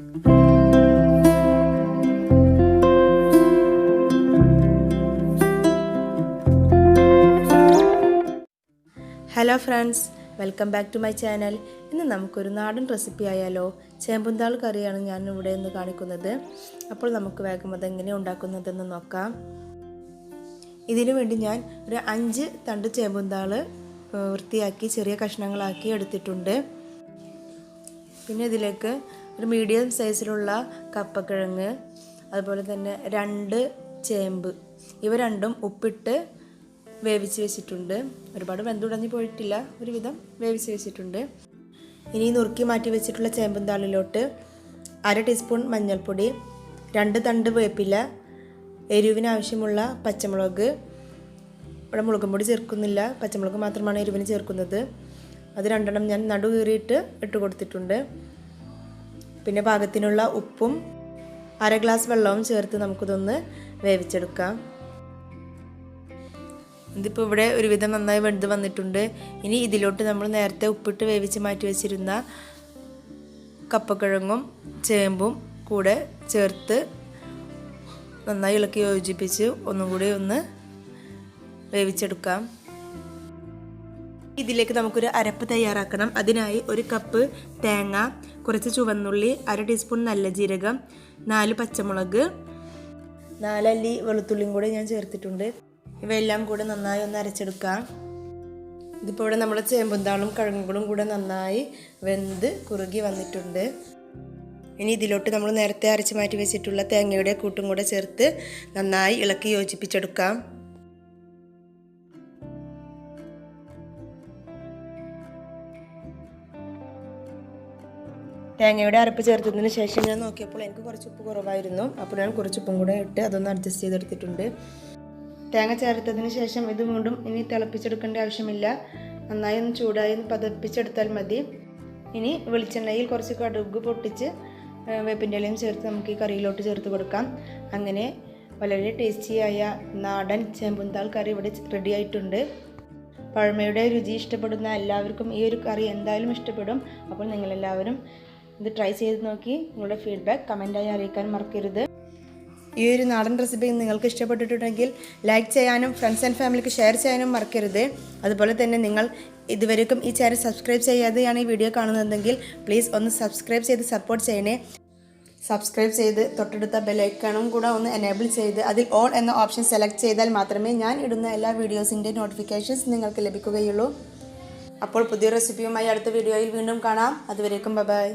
Hello friends, welcome back to my channel. ഇന്ന് നമുക്കൊരു നാടൻ റെസിപ്പി ആയാലോ? ചേമ്പും താൾ കറിയാണ് ഞാൻ ഇവിടെ നിന്ന് കാണിക്കുന്നത്. അപ്പോൾ നമുക്ക് വേഗം അതെങ്ങനെ ഉണ്ടാക്കുന്നതെന്ന് നോക്കാം. ഇതിനു വേണ്ടി ഞാൻ ഒരു 5 തണ്ട് ചേമ്പും താൾ വൃത്തിയാക്കി ചെറിയ കഷ്ണങ്ങളാക്കി എടുത്തിട്ടുണ്ട്. പിന്നെ ഇതിലേക്ക് ഒരു മീഡിയം സൈസിലുള്ള കപ്പക്കിഴങ്ങ്, അതുപോലെ തന്നെ 2 ചേമ്പ്, ഇവ രണ്ടും ഉപ്പിട്ട് വേവിച്ച് വെച്ചിട്ടുണ്ട്. ഒരുപാട് വെന്തുടഞ്ഞു പോയിട്ടില്ല, ഒരുവിധം വേവിച്ച് വെച്ചിട്ടുണ്ട്. ഇനി നുറുക്കി മാറ്റി വെച്ചിട്ടുള്ള ചേമ്പും താളിലോട്ട് 1/2 ടീസ്പൂൺ മഞ്ഞൾപ്പൊടി, 2 തണ്ട് വേപ്പില, എരിവിനാവശ്യമുള്ള പച്ചമുളക്, ഇവിടെ മുളകും പൊടി ചേർക്കുന്നില്ല, പച്ചമുളക് മാത്രമാണ് എരിവിന് ചേർക്കുന്നത്. അത് 2 ഞാൻ നടു കീറിയിട്ട് ഇട്ട് കൊടുത്തിട്ടുണ്ട്. പിന്നെ പാകത്തിനുള്ള ഉപ്പും 1/2 ഗ്ലാസ് വെള്ളവും ചേർത്ത് നമുക്കിതൊന്ന് വേവിച്ചെടുക്കാം. ഇതിപ്പോൾ ഇവിടെ ഒരുവിധം നന്നായി വെന്ത് വന്നിട്ടുണ്ട്. ഇനി ഇതിലോട്ട് നമ്മൾ നേരത്തെ ഉപ്പിട്ട് വേവിച്ച് മാറ്റി വെച്ചിരുന്ന കപ്പക്കിഴങ്ങും ചേമ്പും കൂടെ ചേർത്ത് നന്നായി ഇളക്കി യോജിപ്പിച്ച് ഒന്നും കൂടി ഒന്ന് വേവിച്ചെടുക്കാം. ഇതിലേക്ക് നമുക്കൊരു അരപ്പ് തയ്യാറാക്കണം. അതിനായി 1 കപ്പ് തേങ്ങ, കുറച്ച് ചുവന്നുള്ളി, 1/2 ടീസ്പൂൺ നല്ല ജീരകം, 4 പച്ചമുളക്, 4 അല്ലി വെളുത്തുള്ളിയും കൂടെ ഞാൻ ചേർത്തിട്ടുണ്ട്. ഇവയെല്ലാം കൂടെ നന്നായി ഒന്ന് അരച്ചെടുക്കാം. ഇതിപ്പോൾ ഇവിടെ നമ്മുടെ ചേമ്പും താളും കിഴങ്ങുകളും കൂടെ നന്നായി വെന്ത് കുറുകി വന്നിട്ടുണ്ട്. ഇനി ഇതിലോട്ട് നമ്മൾ നേരത്തെ അരച്ച് മാറ്റി വെച്ചിട്ടുള്ള തേങ്ങയുടെ കൂട്ടും കൂടെ ചേർത്ത് നന്നായി ഇളക്കി യോജിപ്പിച്ചെടുക്കാം. തേങ്ങയുടെ അരപ്പ് ചേർത്തതിന് ശേഷം ഞാൻ നോക്കിയപ്പോൾ എനിക്ക് കുറച്ച് ഉപ്പ് കുറവായിരുന്നു. അപ്പോൾ ഞാൻ കുറച്ച് ഉപ്പും കൂടെ ഇട്ട് അതൊന്ന് അഡ്ജസ്റ്റ് ചെയ്തെടുത്തിട്ടുണ്ട്. തേങ്ങ ചേർത്തതിന് ശേഷം ഇത് വീണ്ടും ഇനി തിളപ്പിച്ചെടുക്കേണ്ട ആവശ്യമില്ല. നന്നായി ഒന്ന് ചൂടായി പതപ്പിച്ചെടുത്താൽ മതി. ഇനി വെളിച്ചെണ്ണയിൽ കുറച്ച് കടുക് പൊട്ടിച്ച് വേപ്പിൻ്റെ ഇലയും ചേർത്ത് നമുക്ക് ഈ കറിയിലോട്ട് ചേർത്ത് കൊടുക്കാം. അങ്ങനെ വളരെ ടേസ്റ്റിയായ നാടൻ ചേമ്പും താൾ കറി ഇവിടെ റെഡി ആയിട്ടുണ്ട്. പഴമയുടെ രുചി ഇഷ്ടപ്പെടുന്ന എല്ലാവർക്കും ഈ ഒരു കറി എന്തായാലും ഇഷ്ടപ്പെടും. അപ്പോൾ നിങ്ങളെല്ലാവരും ഇത് ട്രൈ ചെയ്ത് നോക്കി നിങ്ങളുടെ ഫീഡ്ബാക്ക് കമൻറ്റായി അറിയിക്കാൻ മറക്കരുത്. ഈ ഒരു നാടൻ റെസിപ്പി നിങ്ങൾക്ക് ഇഷ്ടപ്പെട്ടിട്ടുണ്ടെങ്കിൽ ലൈക്ക് ചെയ്യാനും ഫ്രണ്ട്സ് ആൻഡ് ഫാമിലിക്ക് ഷെയർ ചെയ്യാനും മറക്കരുത്. അതുപോലെ തന്നെ നിങ്ങൾ ഇതുവരെയും ഈ ചാനൽ സബ്സ്ക്രൈബ് ചെയ്യാതെയാണ് ഈ വീഡിയോ കാണുന്നതെങ്കിൽ പ്ലീസ് ഒന്ന് സബ്സ്ക്രൈബ് ചെയ്ത് സപ്പോർട്ട് ചെയ്യണേ. സബ്സ്ക്രൈബ് ചെയ്ത് തൊട്ടടുത്ത ബെല്ലൈക്കണും കൂടെ ഒന്ന് എനേബിൾ ചെയ്ത് അതിൽ ഓൾ എന്ന ഓപ്ഷൻ സെലക്ട് ചെയ്താൽ മാത്രമേ ഞാൻ ഇടുന്ന എല്ലാ വീഡിയോസിൻ്റെ നോട്ടിഫിക്കേഷൻസ് നിങ്ങൾക്ക് ലഭിക്കുകയുള്ളൂ. അപ്പോൾ പുതിയ റെസിപ്പിയുമായി അടുത്ത വീഡിയോയിൽ വീണ്ടും കാണാം. അതുവരേക്കും ബൈ.